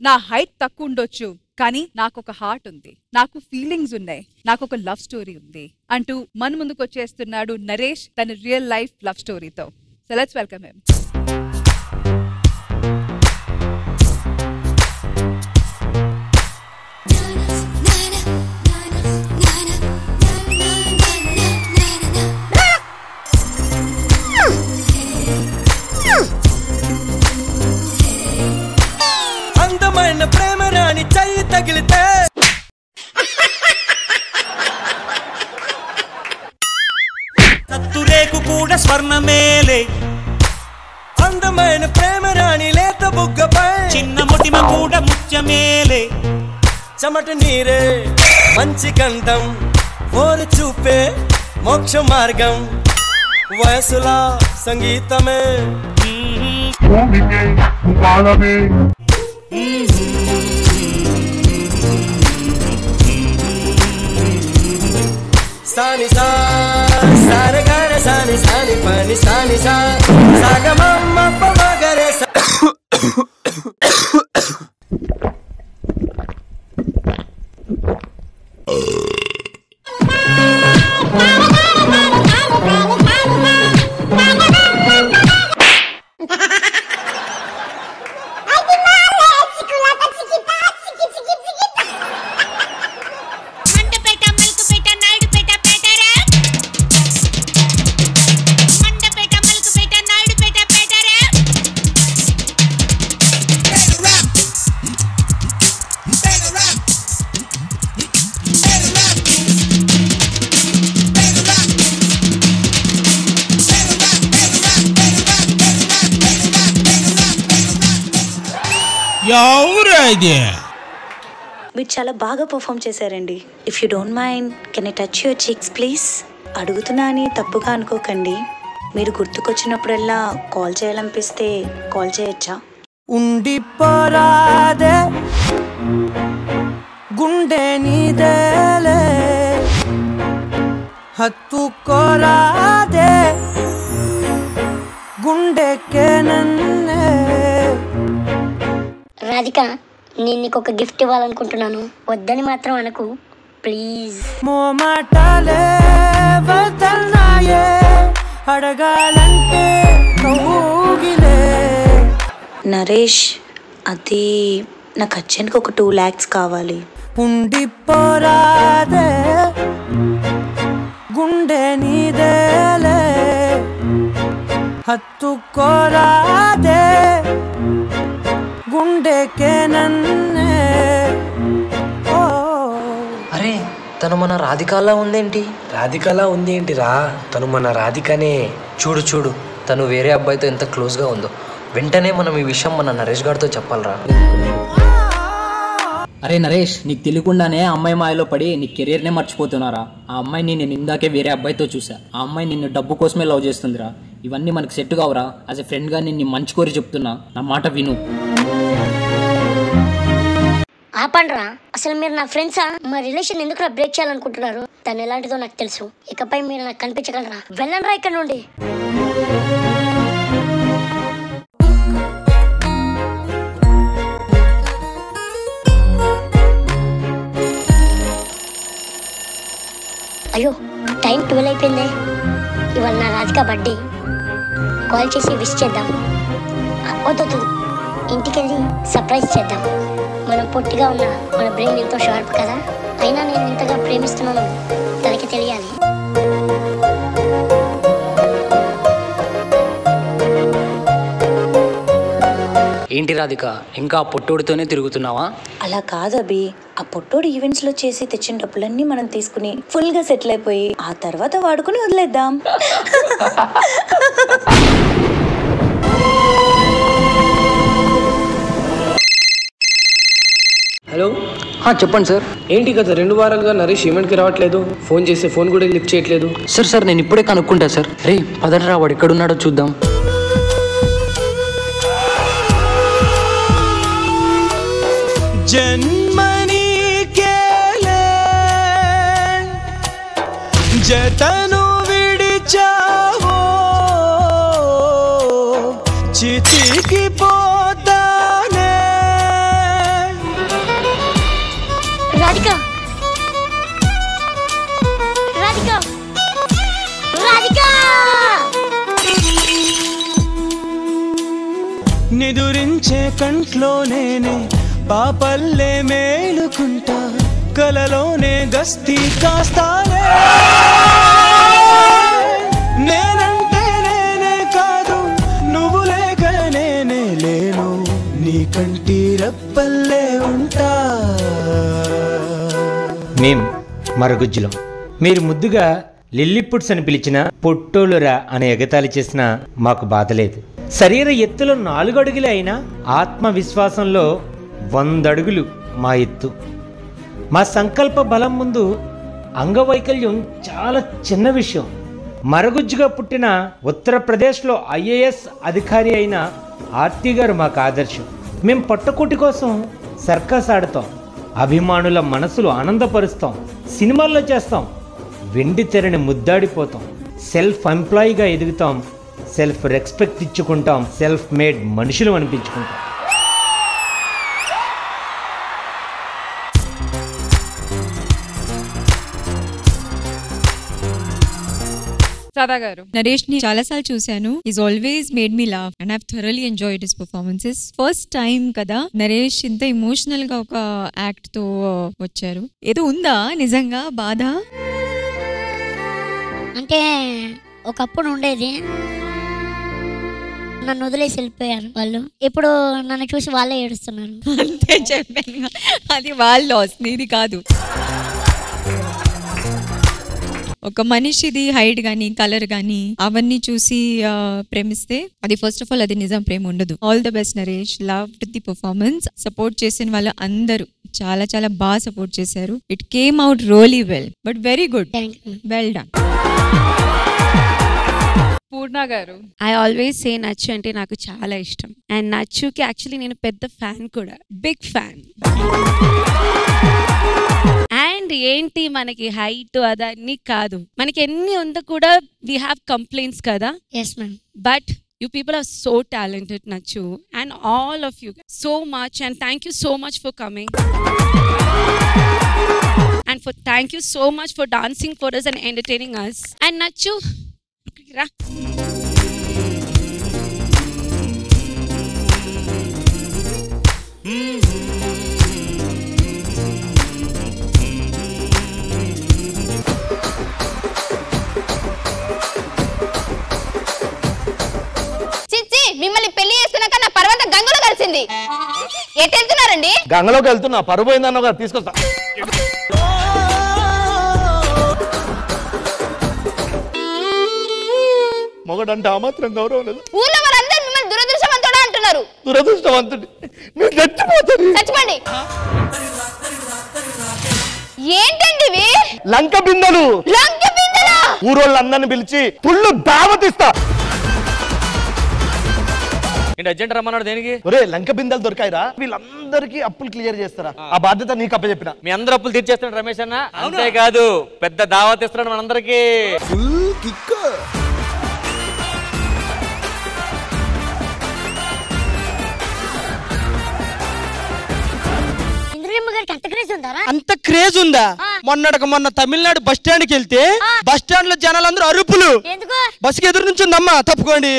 నా హైట్ తక్కువ ఉండొచ్చు, కానీ నాకొక హార్ట్ ఉంది, నాకు ఫీలింగ్స్ ఉన్నాయి, నాకొక లవ్ స్టోరీ ఉంది అంటూ మన ముందుకు వచ్చేస్తున్నాడు నరేష్ తన రియల్ లైఫ్ లవ్ స్టోరీతో. So let's welcome him. అందమైన ప్రేమ రాణి చెయ్యి తగిలితే సత్తురేకు కూడా స్వర్ణమేలే. అందమైన ప్రేమ రాణి లేత బుగ్గపై చిన్న ముటిమ కూడా ముత్యమేలే. చెమట నీరే మంచి గంధం, ఓరి చూపే మోక్ష మార్గం, వయసులా సంగీతమే సాని సా సారే గారే సాని సాని పని సాని సా సాగమమ్మ పమగరే సా. మీరు చాలా బాగా పర్ఫామ్ చేశారండి. If you don't mind can I touch your cheeks please? అడుగుతున్నా అని తప్పుగా అనుకోకండి. మీరు గుర్తుకొచ్చినప్పుడల్లా కాల్ చేయాలనిపిస్తే కాల్ చేయొచ్చా? ఉండిపోరాదే గుండె నీదేలే, హత్తుకోరాదే గుండెకే నన్నే. రాధిక, నేను నీకు ఒక గిఫ్ట్ ఇవ్వాలనుకుంటున్నాను, వద్దని మాత్రం అనకు ప్లీజ్. మోమాటలే వదల్నాయే అడగాలంటే కౌగిలే. నరేష్, అది నాకు అర్జెంట్గా ఒక 2 lakhs కావాలి. ఉండిపోరాదే గుండె నీదేలే, హత్తుకోరాదే గుండెకే నన్నే. అరే, తను మన రాధికలా ఉందేంటి? రాధికలా ఉంది ఏంటిరా? తను మన రాధికనే. చూడు చూడు, తను వేరే అబ్బాయితో ఎంత క్లోజ్గా ఉందో. వెంటనే మనం ఈ విషయం మన నరేష్ గారితో చెప్పాలరా. అరే నరేష్, నీకు తెలియకుండానే ఆ అమ్మాయి మాయలో పడి నీ కెరీర్నే మర్చిపోతున్నారా? ఆ అమ్మాయిని నేను ఇందాకే వేరే అబ్బాయితో చూసా. ఆ అమ్మాయి నిన్ను డబ్బు కోసమే లవ్ చేస్తుందిరా. ఇవన్నీ మనకు సెట్ కావురా. యాజ్ ఎ ఫ్రెండ్గా నిన్ను మంచి కోరి చెప్తున్నా, నా మాట విను. ఆపండ్రా, అసలు మీరు నా ఫ్రెండ్సా? మా రిలేషన్ ఎందుకు బ్రేక్ చేయాలనుకుంటున్నారు? తను ఎలాంటిదో నాకు తెలుసు. ఇకపై మీరు నాకు కనిపించగలరా? వెళ్ళండ్రా ఇక్కడ నుండి. అయ్యో, టైం 12 అయిపోయింది. ఇవాళ నా రాధిక బర్త్డే. కాల్ చేసి విష్ చేద్దాం. వద్దు, ఇంటికెళ్ళి సర్ప్రైజ్ చేద్దాం. మనం పొట్టిగా ఉన్న మన బ్రెయిన్ ఎంతో షార్ప్ కదా. అయినా నేను ఇంతగా ప్రేమిస్తున్నాను తనకి తెలియాలి. ఏంటి రాధిక, ఇంకా ఆ పొట్టోడితోనే తిరుగుతున్నావా? అలా కాదు అభి, ఆ పొట్టోడు ఈవెంట్స్లో చేసి తెచ్చిన డబ్బులన్నీ మనం తీసుకుని ఫుల్గా సెటిల్ అయిపోయి ఆ తర్వాత వాడుకుని వదిలేద్దాం. హలో, చెప్పండి సార్. ఏంటి గత 2 వారాలుగా నరేష్ ఈవెంట్కి రావట్లేదు? ఫోన్ చేస్తే ఫోన్ కూడా లిఫ్ట్ చేయట్లేదు. సార్ నేను ఇప్పుడే కనుక్కుంటా సార్. రే పదరా, వాడు ఎక్కడున్నాడో చూద్దాం. జన్మని కేలే జతను విడిచావో, చితికి పోతానే రాధిక రాధిక రాధిక నిదురించే కంట్లో నేనే పాపల్లే మేలుకుంటా కలలోనే గస్తీ కాస్తానే నేనంటే నేనే కాదు నువ్వు లేక నేనే లేను నీ కంటి రెప్పల్లే ఉంటా. మేం మరగుజ్జులం. మీరు ముద్దుగా లిల్లీపుట్స్ అని పిలిచిన పొట్టోలురా అనే ఎగతాళి చేసినా మాకు బాధ లేదు. శరీర ఎత్తులో 4 అడుగులే అయినా ఆత్మవిశ్వాసంలో 100 అడుగులు మా ఎత్తు. మా సంకల్ప బలం ముందు అంగవైకల్యం చాలా చిన్న విషయం. మరగుజ్జుగా పుట్టిన ఉత్తరప్రదేశ్లో IAS అధికారి అయిన ఆర్తి గారు మాకు ఆదర్శం. మేం పొట్టకూటి కోసం సర్కస్ ఆడతాం, అభిమానుల మనసులు ఆనందపరుస్తాం, సినిమాల్లో చేస్తాం, వెండి తెరని ముద్దాడిపోతాం, సెల్ఫ్ ఎంప్లాయీగా ఎదుగుతాం, సెల్ఫ్ రెస్పెక్ట్ ఇచ్చుకుంటాం, సెల్ఫ్ మేడ్ మనుషులు అనిపించుకుంటాం. సదా గారు, నరేష్ ని చాలా సార్లు చూశాను. Is always made me laugh and have thoroughly enjoyed his performances. First time కదా నరేష్ ఇంత ఎమోషనల్ గా ఒక యాక్ట్ తో వచ్చారు. ఏదో ఉందా నిజంగా బాధ? అంటే ఒకప్పుడు ఉండేది, నన్ను వదిలేసి వెళ్ళిపోయారు వాళ్ళు. ఇప్పుడు నన్ను చూసి వాళ్ళే ఏడుస్తున్నారు. అంతే చెప్పాను, అది వాళ్ళ లాస్, నీది కాదు. ఒక మనిషిది హైట్ గానీ కలర్ గానీ అవన్నీ చూసి ప్రేమిస్తే అది ఫస్ట్ ఆఫ్ ఆల్ అది నిజం ప్రేమ ఉండదు. All the best Naresh, love the performance. Support చేసిన వాళ్ళు అందరూ చాలా చాలా బాగా సపోర్ట్ చేశారు. It came out really well, but very good, well done. Purna garu, I always say నచ్చు అంటే నాకు చాలా ఇష్టం. అండ్ నచ్చుకి యాక్చువల్లీ నేను పెద్ద ఫ్యాన్ కూడా, బిగ్ ఫ్యాన్. అండ్ ఏంటి మనకి హైట్ అదన్నీ కాదు, మనకి ఎన్ని ఉందో కూడా వీ హ్యావ్ కంప్లైంట్స్ కదా. Yes ma'am. But you people are so talented, Nachu, and all of you so much, and thank you so much for coming, and thank you so much for dancing for us and entertaining us. And Nachu, ra మిమ్మల్ని పెళ్లి చేస్తున్నాక నా పర్వత గంగలో కలిసింది. ఎటు వెళ్తున్నారండి? గంగలోకి వెళ్తున్నా, పరువు పోయిందన్న తీసుకొస్తా. మొగడంటే ఆ మాత్రం గౌరవం లేదు. ఊళ్ళో వాళ్ళందరూ మిమ్మల్ని దురదృష్టవంతుడు అంటున్నారు. దురదృష్టవంతుడి, మీరు చచ్చిపోతారు. చచ్చిపోండి. ఏంటండి ఇవి? లంక బిందెలు. లంక బిందెలా? ఊరోళ్ళందరిని పిలిచి ఫుల్ దావతిస్తా. అర్జెంట్ రమ్మన్నాడు దేనికి? ఒరే లంక బిందెలు దొరికాయిరా, వీళ్ళందరికీ అప్పులు క్లియర్ చేస్తారా? ఆ బాధ్యత నీకు అప్పచెప్పిన. మీ అందరూ అప్పులు తీర్చేస్తున్నాడు రమేష్ అన్న. అంతేకాదు పెద్ద దావత్ ఇస్తున్నాడు మనందరికి. అంత క్రేజ్ ఉందా? మొన్న తమిళనాడు బస్ స్టాండ్ కి వెళ్తే బస్ స్టాండ్ లో జనాలందరూ అరుపులు. బస్సుకి ఎదురు నుంచి ఉందమ్మా, తప్పుకోండి.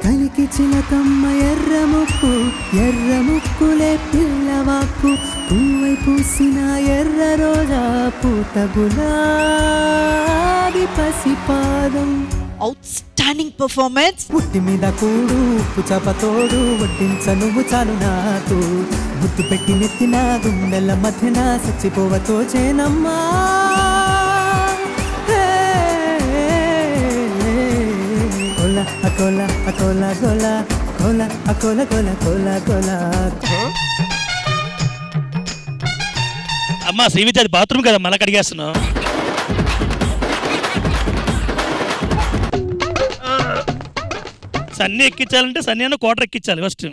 కలికి చిలకమ్మ ఎర్రముక్కు ఎర్రముక్కులే పిల్లవాక్కు పువ్వై పూసిన ఎర్ర రోజా పూత గులాబీ పసిపాదం. Outstanding performance. పుట్టి మీద కూడు ఉప్పు చపతోడు వడ్డించ నువ్వు చాలు నాకు ముద్దు పెట్టి నెత్తిన గుండెల మధ్యన చచ్చిపోవతో చేనమ్మా. అకోలా అకోలా గోలా కోలా అకోలా గోలా కోలా కోలా. అమ్మా శ్రీవిద్య, అది బాత్రూమ్ కదా, మళ్ళీ కడిగేస్తున్నావు. సన్నీ ఎక్కించాలంటే సన్నీ అన్న కోటర్ ఎక్కించాలి ఫస్ట్.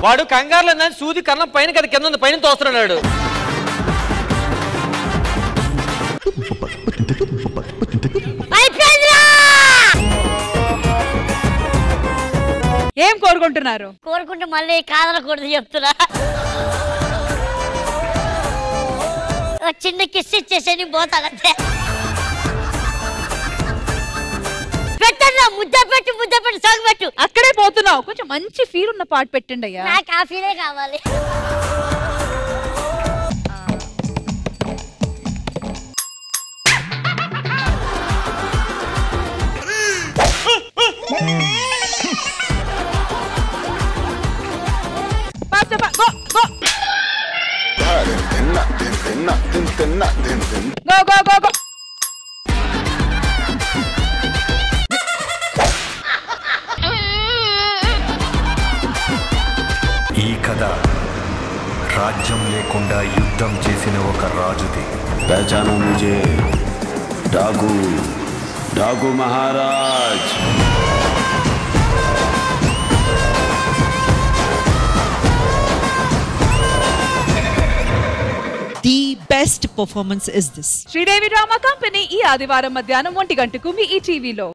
వాడు కంగారులో సూది కన్నం పైన కదా కింద పైన తోస్తున్నాడు. ఏం కోరుకుంటున్నారు? కోరుకుంటే మళ్ళీ కాదనకూడదు చెప్తున్నా. చిన్న కిస్ ఇచ్చేసి పోతానంతే. పెట్టన్నా, ముద్ద పెట్టు సాగు పెట్టు. అక్కడే పోతున్నావు, కొంచెం మంచి ఫీల్ ఉన్న పాట పెట్టండి అయ్యా. నాకు ఆ ఫీలే కావాలి. ఈ కథ రాజ్యం లేకుండా యుద్ధం చేసిన ఒక రాజుది. పహచానో ముझे, डाकू महाराज. The best performance is this. Sridevi drama company ఈ ఆదివారం మధ్యాహ్నం 1 గంటకు మీ ఈటీవీలో.